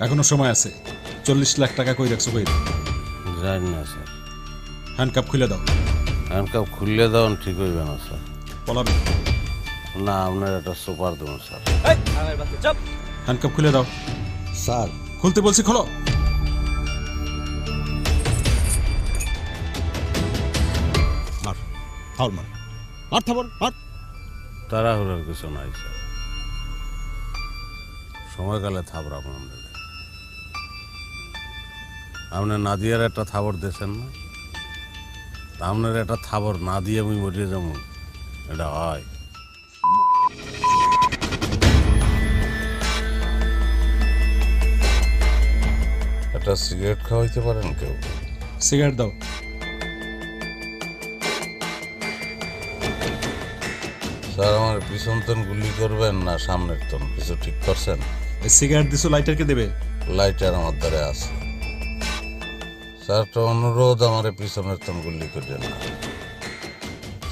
এখনো সময় আছে। 40 লাখ টাকা কই রাখছো? কই জানি না স্যার। হ্যান্ডকাপ খুলে দাও। হ্যান্ডকাপ খুললে দেওয়ান ঠিক হইবে না স্যার। পলাবে না, আপনার একটা সুপার দেবো স্যার। হ্যান্ডকাপ খুলে দাও। স্যার খুলতে বলছি, খোলো। মার হাওল মার মার থাবর মার। তাড়াহুড়োর কিছু নাই স্যার, সময়কালে থাবড়াম আপনাদের। আপনার নাদিয়ার একটা থাবর দিয়েছেন না? আপনার একটা থাবর না দিয়ে আমি মরিয়ে যাবো, এটা হয়? একটা সিগারেট খাওয়াইতে পারেন কেউ? সিগারেট দাও। স্যার, আমার পিছন তন গুলি করবেন না সামনের তন, কিছু ঠিক করছেন? এই সিগারেট দিছো, লাইটারকে দেবে। লাইটার আমার দ্বারে আছে স্যার। একটা অনুরোধ, আমার পিছনের তন গুলি করেন না,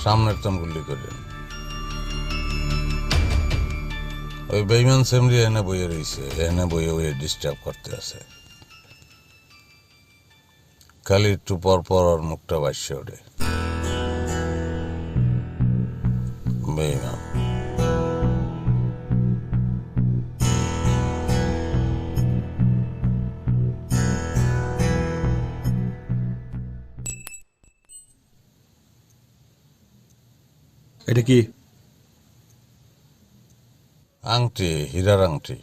সামনের তন গুলি করেন। ওই বেইমান সেমরি এনে বইয়ে রয়েছে, এনে বইয়ে বইয়ে ডিস্টার্ব করতে আছে। খালি একটু পর পর ওর মুখটা বাসছে ওঠে। বেইমান। এটা কি? আংটি, হীরার আংটি।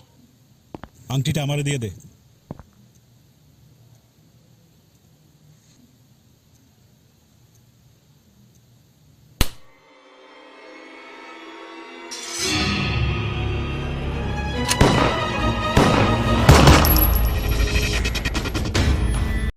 আংটিটা আমারে দিয়ে দে।